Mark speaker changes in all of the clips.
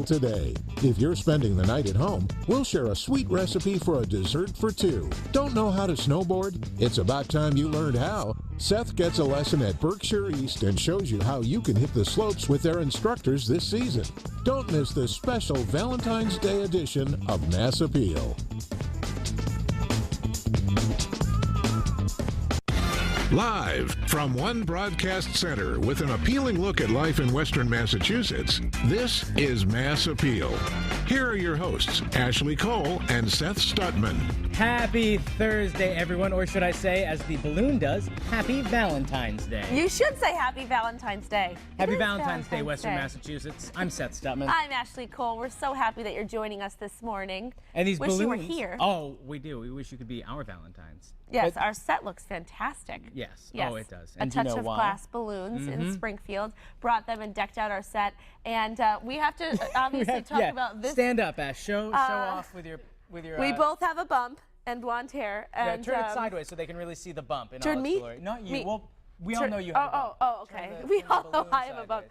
Speaker 1: Appeal today. If you're spending the night at home, we'll share a sweet recipe for a dessert for two. Don't know how to snowboard? It's about time you learned how. Seth gets a lesson at Berkshire East and shows you how you can hit the slopes with their instructors this season. Don't miss this special Valentine's Day edition of Mass Appeal. Live from one broadcast center with an appealing look at life in Western Massachusetts, this is Mass Appeal. Here are your hosts, Ashley Cole and Seth Stutman.
Speaker 2: Happy Thursday, everyone, or should I say, as the balloon does, Happy Valentine's Day.
Speaker 3: You should say Happy Valentine's Day.
Speaker 2: Happy Valentine's Day, Western Massachusetts. I'm Seth Stutman.
Speaker 3: I'm Ashley Cole. We're so happy that you're joining us this morning.
Speaker 2: And these balloons.
Speaker 3: Wish you were here.
Speaker 2: Oh, we do. We wish you could be our Valentines.
Speaker 3: Yes, our set looks fantastic.
Speaker 2: Yes.
Speaker 3: Yes.
Speaker 2: Oh, it does.
Speaker 3: A
Speaker 2: And
Speaker 3: touch
Speaker 2: do you know
Speaker 3: of
Speaker 2: why?
Speaker 3: glass balloons in Springfield. Brought them and decked out our set. And we have to obviously talk about this.
Speaker 2: Stand up, Ash. Show off with your.
Speaker 3: We both have a bump and blonde hair. And
Speaker 2: turn it sideways so they can really see the bump in
Speaker 3: turn
Speaker 2: all its
Speaker 3: me?
Speaker 2: glory. Not you.
Speaker 3: Me.
Speaker 2: Well, we all know you have a bump.
Speaker 3: Oh, okay. We all know I have a bump.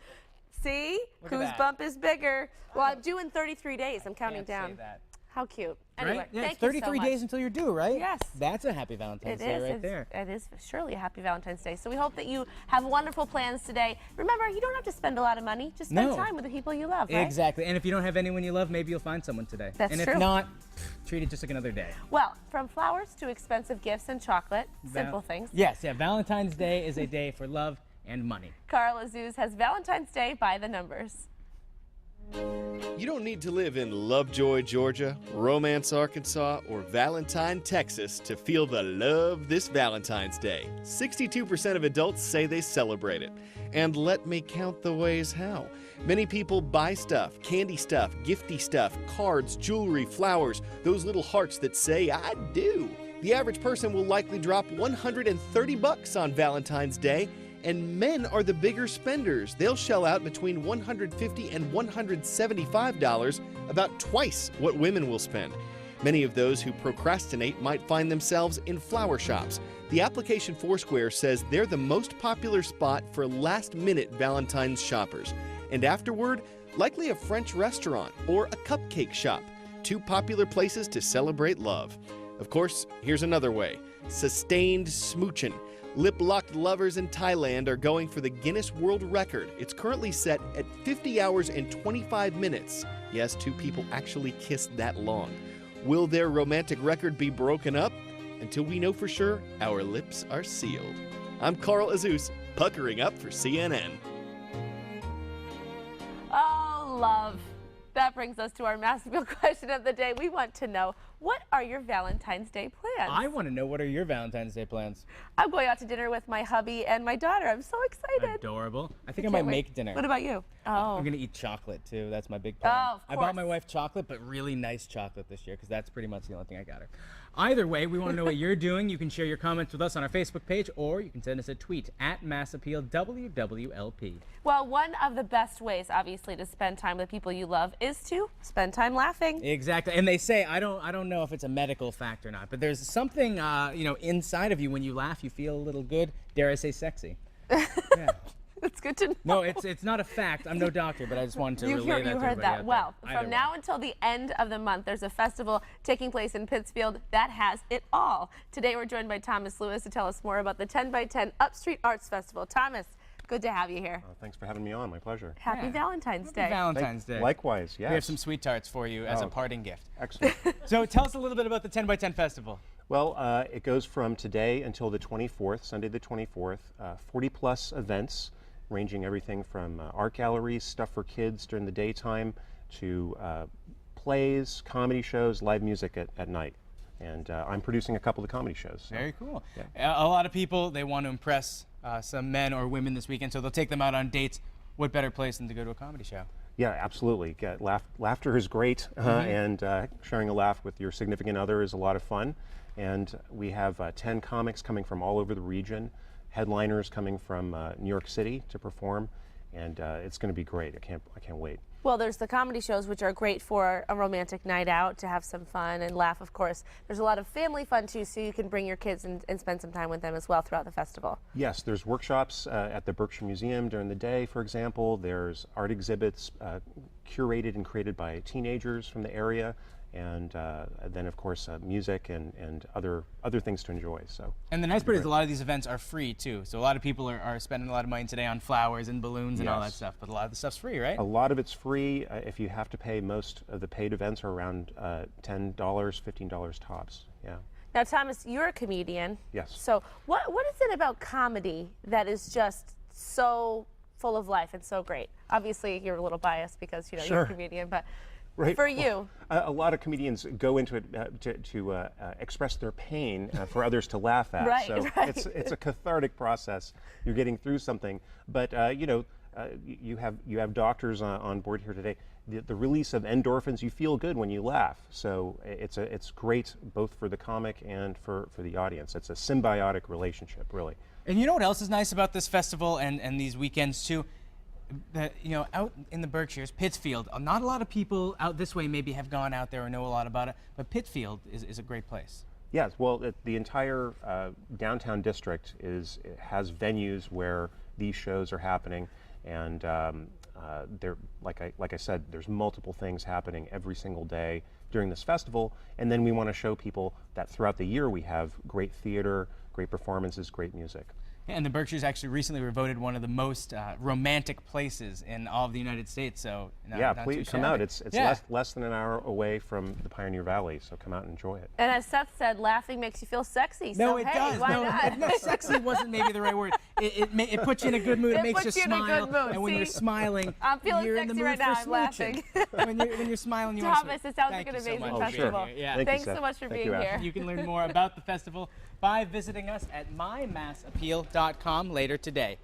Speaker 3: See? Whose bump is bigger? Well, I'm due in 33 days. I'm counting down.
Speaker 2: Say that.
Speaker 3: How cute. Anyway,
Speaker 2: Right? Yeah,
Speaker 3: thank
Speaker 2: it's 33
Speaker 3: you so
Speaker 2: days
Speaker 3: much.
Speaker 2: until you're due, right?
Speaker 3: Yes.
Speaker 2: That's a happy Valentine's Day right there.
Speaker 3: It is surely a happy Valentine's Day. So we hope that you have wonderful plans today. Remember, you don't have to spend a lot of money. Just spend time with the people you love, right?
Speaker 2: Exactly. And if you don't have anyone you love, maybe you'll find someone today.
Speaker 3: That's
Speaker 2: and
Speaker 3: true.
Speaker 2: if not, treat it just like another day.
Speaker 3: Well, from flowers to expensive gifts and chocolate, simple things.
Speaker 2: Yes, yeah. Valentine's Day is a day for love and money.
Speaker 3: Carl Azuz has Valentine's Day by the numbers.
Speaker 4: You don't need to live in Lovejoy, Georgia, Romance, Arkansas, or Valentine, Texas to feel the love this Valentine's Day. 62% of adults say they celebrate it. And let me count the ways how. Many people buy stuff, candy stuff, gifty stuff, cards, jewelry, flowers, those little hearts that say, I do. The average person will likely drop $130 on Valentine's Day. And men are the bigger spenders. They'll shell out between $150 and $175, about twice what women will spend. Many of those who procrastinate might find themselves in flower shops. The application Foursquare says they're the most popular spot for last-minute Valentine's shoppers. And afterward, likely a French restaurant or a cupcake shop, two popular places to celebrate love. Of course, here's another way: sustained smooching. Lip-locked lovers in Thailand are going for the Guinness World Record. It's currently set at 50 hours and 25 minutes. Yes, two people actually kissed that long. Will their romantic record be broken up? Until we know for sure, our lips are sealed. I'm Carl Azuz, puckering up for CNN.
Speaker 3: Oh, love. That brings us to our Mass Appeal question of the day. We want to know, what are your Valentine's Day plans?
Speaker 2: I want to know, what are your Valentine's Day plans?
Speaker 3: I'm going out to dinner with my hubby and my daughter. I'm so excited.
Speaker 2: Adorable. I think I might
Speaker 3: Can't wait.
Speaker 2: make dinner.
Speaker 3: What about you? Oh.
Speaker 2: I'm going to eat chocolate, too. That's my big plan.
Speaker 3: Oh, of
Speaker 2: I bought
Speaker 3: course.
Speaker 2: my wife chocolate, but really nice chocolate this year, because that's pretty much the only thing I got her. Either way, we want to know what you're doing. You can share your comments with us on our Facebook page, or you can send us a tweet at MassAppeal WWLP.
Speaker 3: Well, one of the best ways, obviously, to spend time with the people you love is to spend time laughing.
Speaker 2: Exactly. And they say, I don't know if it's a medical fact or not, but there's something, inside of you when you laugh, you feel a little good. Dare I say sexy? Yeah.
Speaker 3: That's good to know.
Speaker 2: No, it's not a fact. I'm no doctor, but I just wanted to relay that to
Speaker 3: You
Speaker 2: everybody
Speaker 3: heard that
Speaker 2: out
Speaker 3: well.
Speaker 2: there.
Speaker 3: From now until the end of the month, there's a festival taking place in Pittsfield that has it all. Today, we're joined by Thomas Lewis to tell us more about the 10 by 10 UPSTREET Arts Festival. Thomas, good to have you here.
Speaker 5: Thanks for having me on. My pleasure.
Speaker 3: Happy Valentine's Day.
Speaker 2: Happy Valentine's Day.
Speaker 5: Likewise, yes.
Speaker 2: We have some sweet tarts for you as a parting gift.
Speaker 5: Excellent.
Speaker 2: So tell us a little bit about the 10 by 10 festival.
Speaker 5: Well, it goes from today until the 24th, Sunday the 24th, 40-plus events, ranging everything from art galleries, stuff for kids during the daytime, to plays, comedy shows, live music at night. And I'm producing a couple of comedy shows. So.
Speaker 2: Very cool.
Speaker 5: Yeah.
Speaker 2: A lot of people, they want to impress some men or women this weekend, so they'll take them out on dates. What better place than to go to a comedy show?
Speaker 5: Yeah, absolutely. Laughter is great, and sharing a laugh with your significant other is a lot of fun. And we have 10 comics coming from all over the region, headliners coming from New York City to perform, and it's going to be great. I can't wait.
Speaker 3: Well, there's the comedy shows, which are great for a romantic night out, to have some fun and laugh, of course. There's a lot of family fun, too, so you can bring your kids and spend some time with them as well throughout the festival.
Speaker 5: Yes, there's workshops at the Berkshire Museum during the day, for example. There's art exhibits, curated and created by teenagers from the area, and then of course music and other things to enjoy. So.
Speaker 2: And the nice part is a lot of these events are free too. So a lot of people are spending a lot of money today on flowers and balloons and all that stuff. But a lot of the stuff's free, right?
Speaker 5: A lot of it's free. If you have to pay, most of the paid events are around $10, $15 tops. Yeah.
Speaker 3: Now, Thomas, you're a comedian.
Speaker 5: Yes.
Speaker 3: So what is it about comedy that is just so full of life and so great? Obviously, you're a little biased because you're a comedian, but.
Speaker 5: Right.
Speaker 3: For you.
Speaker 5: A lot of comedians go into it to express their pain for others to laugh at.
Speaker 3: Right,
Speaker 5: so
Speaker 3: right.
Speaker 5: it's a cathartic process. You're getting through something. But you have doctors on board here today. The release of endorphins, you feel good when you laugh. So it's great both for the comic and for the audience. It's a symbiotic relationship, really.
Speaker 2: And you know what else is nice about this festival and these weekends too? That out in the Berkshires, Pittsfield, not a lot of people out this way maybe have gone out there or know a lot about it, but Pittsfield is a great place.
Speaker 5: Yes, well, the entire downtown district has venues where these shows are happening, and there, like I said, there's multiple things happening every single day during this festival, and then we want to show people that throughout the year we have great theater, great performances, great music.
Speaker 2: And the Berkshires actually recently were voted one of the most romantic places in all of the United States. So
Speaker 5: yeah, please come out. It's less than an hour away from the Pioneer Valley, so come out and enjoy it.
Speaker 3: And as Seth said, laughing makes you feel sexy.
Speaker 2: No,
Speaker 3: so
Speaker 2: it
Speaker 3: hey,
Speaker 2: does.
Speaker 3: Why not?
Speaker 2: No, sexy wasn't maybe the right word. It puts you in a good mood. It makes you smile.
Speaker 3: In a good mood.
Speaker 2: And when you're smiling,
Speaker 3: I'm feeling
Speaker 2: you're
Speaker 3: sexy
Speaker 2: in the mood
Speaker 3: right now.
Speaker 2: for
Speaker 3: I'm laughing.
Speaker 2: when you're smiling, you want to
Speaker 3: Thomas, it sounds like an amazing festival.
Speaker 2: Yeah.
Speaker 3: Thanks so much for being here.
Speaker 2: You can learn more about the festival by visiting us at mymassappeal.com later today.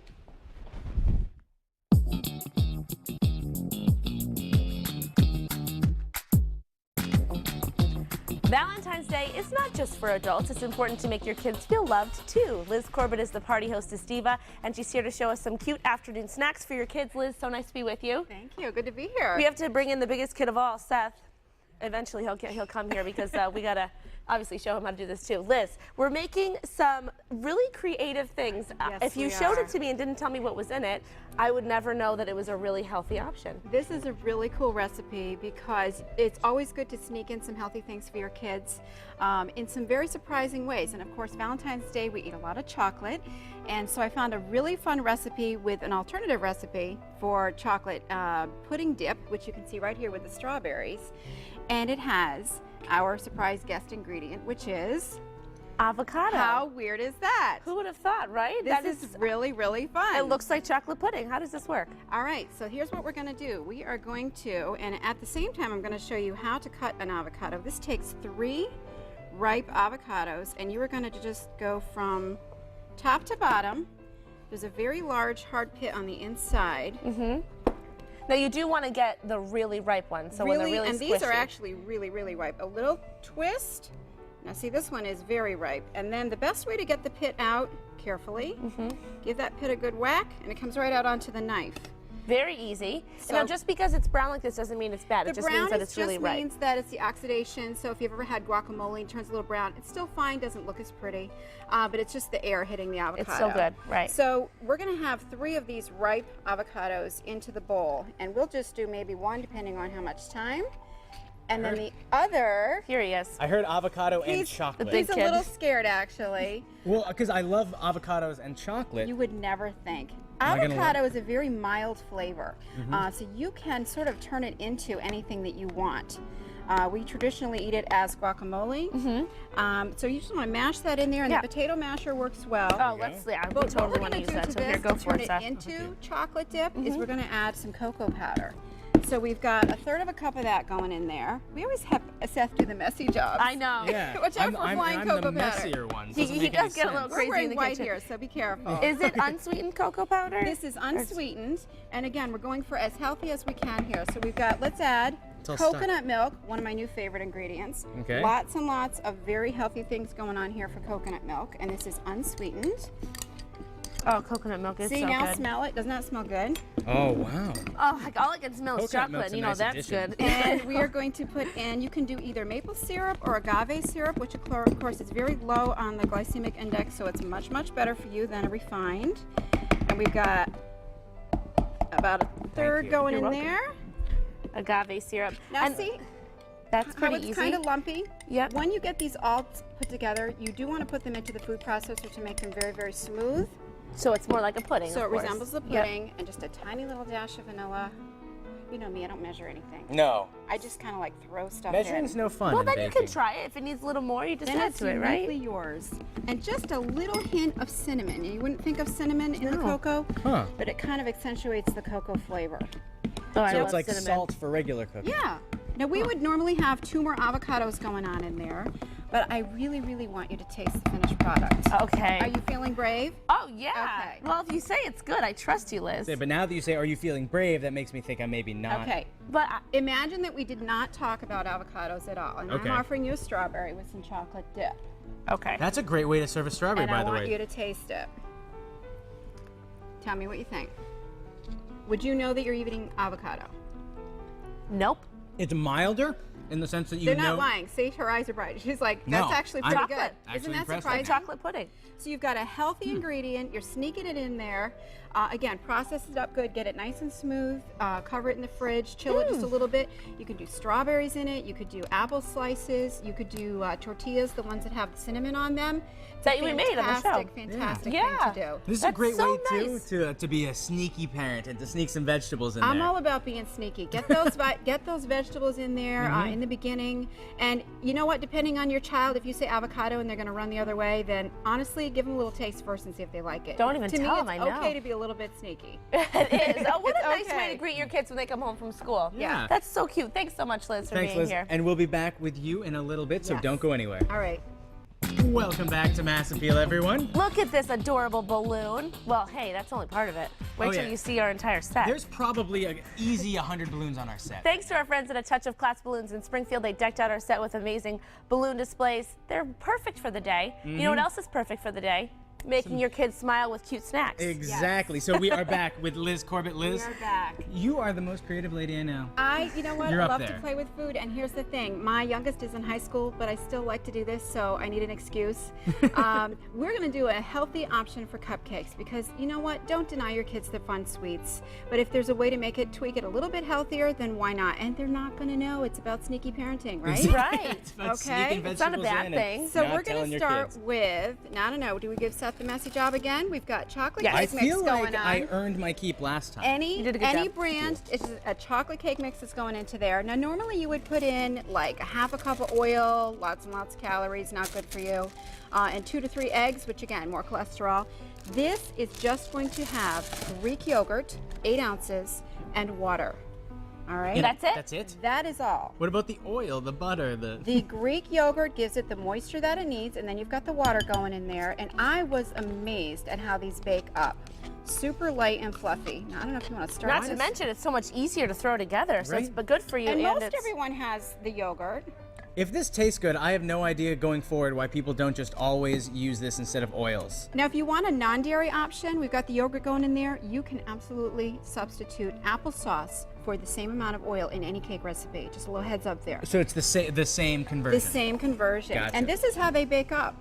Speaker 3: Valentine's Day is not just for adults. It's important to make your kids feel loved, too. Liz Corbett is the Party Hostess Diva, and she's here to show us some cute afternoon snacks for your kids. Liz, so nice to be with you.
Speaker 6: Thank you. Good to be here.
Speaker 3: We have to bring in the biggest kid of all, Seth. Eventually, he'll come here because we got to obviously show him how to do this, too. Liz, we're making some really creative things.
Speaker 6: Yes,
Speaker 3: if you showed it to me and didn't tell me what was in it, I would never know that it was a really healthy option.
Speaker 6: This is a really cool recipe because it's always good to sneak in some healthy things for your kids in some very surprising ways. And of course, Valentine's Day, we eat a lot of chocolate. And so I found a really fun recipe with an alternative recipe for chocolate pudding dip, which you can see right here with the strawberries. And it has our surprise guest ingredient, which is
Speaker 3: avocado.
Speaker 6: How weird is that?
Speaker 3: Who would have thought, right?
Speaker 6: This is really, really fun.
Speaker 3: It looks like chocolate pudding. How does this work?
Speaker 6: All right, so here's what we're going to do. We are going to, and at the same time, I'm going to show you how to cut an avocado. This takes 3 ripe avocados, and you are going to just go from top to bottom. There's a very large hard pit on the inside.
Speaker 3: Mm-hmm. Now you do want to get the really ripe ones, so when they're really
Speaker 6: and
Speaker 3: squishy.
Speaker 6: These are actually really, really ripe. A little twist. Now see, this one is very ripe. And then the best way to get the pit out, carefully, give that pit a good whack, and it comes right out onto the knife.
Speaker 3: Very easy.
Speaker 6: So
Speaker 3: now, just because it's brown like this doesn't mean it's bad. It just means that it's really ripe.
Speaker 6: It means that it's the oxidation. So if you've ever had guacamole and it turns a little brown, it's still fine, doesn't look as pretty, but it's just the air hitting the avocado.
Speaker 3: It's so good, right.
Speaker 6: So we're going to have 3 of these ripe avocados into the bowl, and we'll just do maybe 1 depending on how much time. And then the other...
Speaker 3: Here he is.
Speaker 2: I heard avocado and chocolate.
Speaker 6: He's a little scared, actually.
Speaker 2: Well, because I love avocados and chocolate.
Speaker 6: You would never think. Avocado is a very mild flavor, so you can sort of turn it into anything that you want. We traditionally eat it as guacamole. So you just want to mash that in there, and the potato masher works well.
Speaker 3: Oh, let's see. We totally want to use that. So here, go for it, Seth.
Speaker 6: Turn it into chocolate dip is we're going to add some cocoa powder. So we've got 1/3 of a cup of that going in there. We always have Seth do the messy jobs.
Speaker 3: I know.
Speaker 2: Yeah.
Speaker 6: Watch out for flying cocoa powder.
Speaker 2: I'm the messier one.
Speaker 3: He does get a little crazy
Speaker 6: We're wearing
Speaker 3: in the
Speaker 6: white
Speaker 3: kitchen.
Speaker 6: here, so be careful.
Speaker 3: Is it unsweetened cocoa powder?
Speaker 6: This is unsweetened, and again, we're going for as healthy as we can here. So we've got, let's add coconut milk, one of my new favorite ingredients.
Speaker 2: Okay.
Speaker 6: Lots and lots of very healthy things going on here for coconut milk, and this is unsweetened.
Speaker 3: Oh, coconut milk is
Speaker 6: See,
Speaker 3: so
Speaker 6: now
Speaker 3: good.
Speaker 6: smell it. Doesn't that smell good?
Speaker 2: Oh, wow.
Speaker 3: Oh, all I can smell is chocolate. You know, that's
Speaker 2: addition.
Speaker 3: good.
Speaker 6: And we are going to put in, you can do either maple syrup or agave syrup, which of course is very low on the glycemic index, so it's much, much better for you than a refined. And we've got about 1/3 going in there.
Speaker 3: agave syrup.
Speaker 6: Now
Speaker 3: And
Speaker 6: see
Speaker 3: that's
Speaker 6: how
Speaker 3: pretty
Speaker 6: it's
Speaker 3: easy.
Speaker 6: kind of lumpy?
Speaker 3: Yep.
Speaker 6: When you get these all put together, you do want to put them into the food processor to make them very, very smooth.
Speaker 3: So it's more like a pudding.
Speaker 6: So
Speaker 3: of
Speaker 6: it
Speaker 3: course.
Speaker 6: resembles the
Speaker 3: Yep.
Speaker 6: pudding, and just a tiny little dash of vanilla. You know me, I don't measure anything.
Speaker 2: No.
Speaker 6: I just kind of like throw stuff
Speaker 2: Measuring's
Speaker 6: in.
Speaker 2: no fun.
Speaker 3: Well,
Speaker 2: in
Speaker 3: then you
Speaker 2: baking.
Speaker 3: can try it. If it needs a little more, you just
Speaker 6: Then
Speaker 3: add
Speaker 6: it's
Speaker 3: to it, right?
Speaker 6: uniquely yours. And just a little hint of cinnamon. You wouldn't think of cinnamon in the cocoa,
Speaker 2: Huh.
Speaker 6: but it kind of accentuates the cocoa flavor.
Speaker 3: Oh, I
Speaker 2: So
Speaker 3: love
Speaker 2: it's like
Speaker 3: cinnamon.
Speaker 2: salt for regular cooking.
Speaker 6: Yeah. Now we would normally have 2 more avocados going on in there, but I really, really want you to taste the finished product.
Speaker 3: Okay.
Speaker 6: Are you feeling brave?
Speaker 3: Oh, yeah.
Speaker 6: Okay.
Speaker 3: Well, if you say it's good, I trust you, Liz.
Speaker 2: Yeah, but now that you say, "Are you feeling brave?" that makes me think I'm maybe not.
Speaker 6: Okay.
Speaker 3: But
Speaker 6: Imagine that we did not talk about avocados at all, and
Speaker 2: Okay.
Speaker 6: I'm offering you a strawberry with some chocolate dip.
Speaker 3: okay.
Speaker 2: That's a great way to serve a strawberry,
Speaker 6: And
Speaker 2: by
Speaker 6: I
Speaker 2: the
Speaker 6: want
Speaker 2: way.
Speaker 6: you to taste it. Tell me what you think. Would you know that you're eating avocado?
Speaker 3: Nope.
Speaker 2: It's milder in the sense that you
Speaker 6: They're
Speaker 2: know.
Speaker 6: not lying. See, her eyes are bright. She's like,
Speaker 2: No,
Speaker 6: that's actually
Speaker 2: I'm-
Speaker 6: pretty
Speaker 3: Chocolate.
Speaker 6: good.
Speaker 2: Actually
Speaker 6: Isn't that
Speaker 2: impressed.
Speaker 6: surprising?
Speaker 3: Chocolate pudding.
Speaker 6: So you've got a healthy ingredient. You're sneaking it in there. Again, process it up good. Get it nice and smooth. Cover it in the fridge. Chill it just a little bit. You could do strawberries in it. You could do apple slices. You could do tortillas, the ones that have the cinnamon on them. It's
Speaker 3: That
Speaker 6: a
Speaker 3: we made on the show.
Speaker 6: Fantastic
Speaker 3: Yeah.
Speaker 6: thing to do.
Speaker 2: This is a
Speaker 3: That's
Speaker 2: great
Speaker 3: so
Speaker 2: way
Speaker 3: nice.
Speaker 2: too to be a sneaky parent and to sneak some vegetables in
Speaker 6: I'm
Speaker 2: there.
Speaker 6: all about being sneaky. Get those get those vegetables in there in the beginning. And you know what? Depending on your child, if you say avocado and they're going to run the other way, then honestly, give them a little taste first and see if they like it.
Speaker 3: Don't even
Speaker 6: to
Speaker 3: tell
Speaker 6: me,
Speaker 3: them,
Speaker 6: it's
Speaker 3: I know.
Speaker 6: okay to be a little bit sneaky.
Speaker 3: It is. Oh, what a nice
Speaker 6: It's
Speaker 3: way
Speaker 6: okay.
Speaker 3: to greet your kids when they come home from school.
Speaker 2: Yeah.
Speaker 3: That's so cute. Thanks so much, Liz, for
Speaker 2: Thanks,
Speaker 3: being
Speaker 2: Liz.
Speaker 3: here.
Speaker 2: And we'll be back with you in a little bit, so
Speaker 6: Yes.
Speaker 2: don't go anywhere.
Speaker 6: All right.
Speaker 2: Welcome back to Mass Appeal, everyone.
Speaker 3: Look at this adorable balloon. Well, hey, that's only part of it. Wait
Speaker 2: Oh,
Speaker 3: till
Speaker 2: yeah.
Speaker 3: you see our entire set.
Speaker 2: There's probably an easy 100 balloons on our set.
Speaker 3: Thanks to our friends at A Touch of Class Balloons in Springfield. They decked out our set with amazing balloon displays. They're perfect for the day. You know what else is perfect for the day? Making your kids smile with cute snacks.
Speaker 2: Exactly. So we are back with Liz Corbett.
Speaker 6: We
Speaker 2: Liz,
Speaker 6: are back.
Speaker 2: you are the most creative lady I know.
Speaker 6: You know what?
Speaker 2: You're
Speaker 6: I
Speaker 2: up
Speaker 6: love
Speaker 2: there.
Speaker 6: to play with food, and here's the thing. My youngest is in high school, but I still like to do this, so I need an excuse. We're going to do a healthy option for cupcakes because, you know what? Don't deny your kids the fun sweets. But if there's a way to make it, tweak it a little bit healthier, then why not? And they're not going to know. It's about sneaky parenting, right?
Speaker 3: Right.
Speaker 2: It's about
Speaker 6: Okay.
Speaker 2: sneaking
Speaker 3: It's not a
Speaker 2: vegetables
Speaker 3: bad
Speaker 2: in and
Speaker 3: thing.
Speaker 6: So
Speaker 2: not
Speaker 6: we're going
Speaker 2: telling
Speaker 6: to
Speaker 2: your
Speaker 6: start
Speaker 2: kids.
Speaker 6: with, I don't know, do we give Seth the messy job again? We've got chocolate
Speaker 3: Yes.
Speaker 2: I
Speaker 6: cake mix
Speaker 2: feel
Speaker 6: going
Speaker 2: like
Speaker 6: on.
Speaker 2: I earned my keep last time.
Speaker 3: You did a good
Speaker 6: Any
Speaker 3: job.
Speaker 6: brand, it's a chocolate cake mix that's going into there. Now, normally you would put in like a half a cup of oil, lots and lots of calories, not good for you, and 2 to 3 eggs, which again, more cholesterol. This is just going to have Greek yogurt, 8 ounces, and water. All right?
Speaker 3: That's it?
Speaker 2: That's it?
Speaker 6: That is all.
Speaker 2: What about the oil, the butter, the...
Speaker 6: The Greek yogurt gives it the moisture that it needs, and then you've got the water going in there. And I was amazed at how these bake up. Super light and fluffy. Now, I don't know if you want to start.
Speaker 3: Not to mention, it's so much easier to throw together. So it's
Speaker 2: Right.
Speaker 3: but good for you.
Speaker 6: And most
Speaker 3: it's,
Speaker 6: everyone has the yogurt.
Speaker 2: If this tastes good, I have no idea going forward why people don't just always use this instead of oils.
Speaker 6: Now, if you want a non-dairy option, we've got the yogurt going in there. You can absolutely substitute applesauce for the same amount of oil in any cake recipe. Just a little heads up there.
Speaker 2: So it's the same conversion.
Speaker 6: The same conversion.
Speaker 2: Gotcha.
Speaker 6: And this is how they bake up.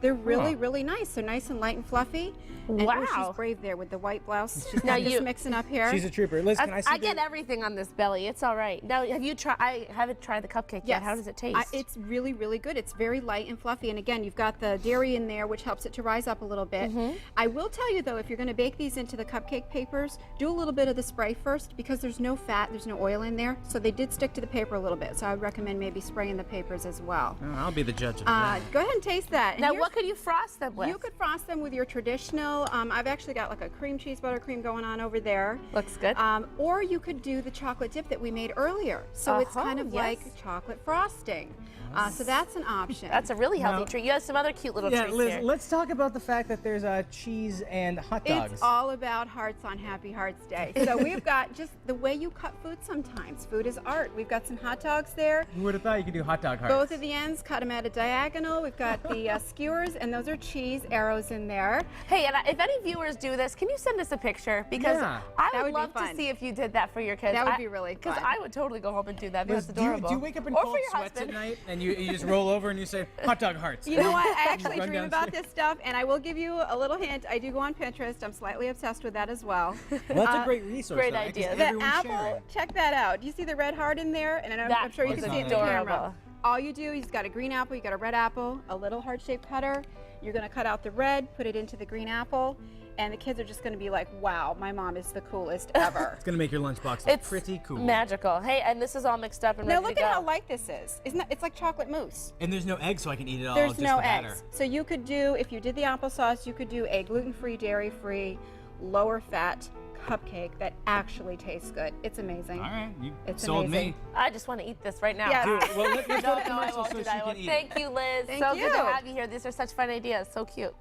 Speaker 6: They're really,
Speaker 2: Huh.
Speaker 6: really nice. They're nice and light and fluffy. And oh,
Speaker 3: Wow.
Speaker 6: she's brave there with the white blouse. She's
Speaker 3: Now
Speaker 6: got this
Speaker 3: you-
Speaker 6: mixing up here.
Speaker 2: She's a trooper. Liz, can I see
Speaker 3: I
Speaker 2: the-
Speaker 3: get everything on this belly. It's all right. Now, have you tried? I haven't tried the cupcake yet.
Speaker 6: Yes.
Speaker 3: How does it taste?
Speaker 6: It's really, really good. It's very light and fluffy. And again, you've got the dairy in there, which helps it to rise up a little bit. I will tell you, though, if you're going to bake these into the cupcake papers, do a little bit of the spray first because there's no fat, there's no oil in there. So they did stick to the paper a little bit. So I would recommend maybe spraying the papers as well.
Speaker 2: Oh, I'll be the judge of that.
Speaker 6: Go ahead and taste that. And
Speaker 3: now,
Speaker 6: here's-
Speaker 3: what could you frost them with?
Speaker 6: You could frost them with your traditional, I've actually got like a cream cheese buttercream going on over there.
Speaker 3: Looks good.
Speaker 6: Or you could do the chocolate dip that we made earlier. So it's kind of
Speaker 3: yes.
Speaker 6: like chocolate frosting. So that's an option.
Speaker 3: That's a really healthy
Speaker 2: Now-
Speaker 3: treat. You have some other cute little
Speaker 2: Yeah,
Speaker 3: treats
Speaker 2: Liz,
Speaker 3: here.
Speaker 2: let's talk about the fact that there's cheese and hot dogs.
Speaker 6: It's all about hearts on Happy Hearts Day. So we've got just the way you cut food sometimes. Food is art. We've got some hot dogs there.
Speaker 2: Who would have thought you could do hot dog hearts?
Speaker 6: Both of the ends, cut them at a diagonal. We've got the skewer viewers, and those are cheese arrows in there.
Speaker 3: Hey, and if any viewers do this, can you send us a picture? Because
Speaker 2: Yeah.
Speaker 3: I
Speaker 6: That
Speaker 3: would
Speaker 6: would be
Speaker 3: love to
Speaker 6: fun.
Speaker 3: see if you did that for your kids.
Speaker 6: That would be really
Speaker 3: Because
Speaker 6: fun.
Speaker 3: I would totally go home and do that. That's
Speaker 2: Do you,
Speaker 3: adorable.
Speaker 2: do you wake up in
Speaker 3: or
Speaker 2: cold
Speaker 3: for your
Speaker 2: sweats
Speaker 3: husband.
Speaker 2: at night and you just roll over and you say, hot dog hearts?
Speaker 6: You know what? I actually
Speaker 2: Run
Speaker 6: dream about
Speaker 2: downstairs.
Speaker 6: this stuff, and I will give you a little hint. I do go on Pinterest. I'm slightly obsessed with that as well.
Speaker 2: Well, that's a great resource.
Speaker 3: great
Speaker 2: though, right? 'Cause
Speaker 3: idea.
Speaker 6: The
Speaker 2: everyone's
Speaker 6: apple,
Speaker 2: sharing.
Speaker 6: check that out. Do you see the red heart in there? And I'm sure you
Speaker 3: That
Speaker 6: can
Speaker 2: is
Speaker 6: see it in the camera.
Speaker 3: adorable.
Speaker 6: All you do, you've got a green apple, you got a red apple, a little heart-shaped cutter. You're going to cut out the red, put it into the green apple, and the kids are just going to be like, wow, my mom is the coolest ever.
Speaker 2: It's gonna make your lunchbox look
Speaker 3: It's
Speaker 2: pretty cool.
Speaker 3: magical. Hey, and this is all mixed up and
Speaker 6: Now
Speaker 3: ready
Speaker 6: look
Speaker 3: to go.
Speaker 6: at how light this is. Isn't that, it's like chocolate mousse.
Speaker 2: And there's no egg, so I can eat it all.
Speaker 6: There's
Speaker 2: just
Speaker 6: no
Speaker 2: the batter.
Speaker 6: eggs. So you could do, if you did the applesauce, you could do a gluten-free, dairy-free, lower fat cupcake that actually tastes good. It's amazing.
Speaker 2: All right, you
Speaker 6: It's
Speaker 2: sold
Speaker 6: amazing.
Speaker 2: me.
Speaker 3: I just want to eat this right now.
Speaker 6: Yes.
Speaker 2: Well, let's go to
Speaker 3: No, I
Speaker 2: commercial
Speaker 3: won't
Speaker 2: so
Speaker 3: do
Speaker 2: she
Speaker 3: that.
Speaker 2: can eat it.
Speaker 3: Thank you, Liz.
Speaker 6: Thank
Speaker 3: so good to
Speaker 6: you.
Speaker 3: have you here. These are such fun ideas. So cute.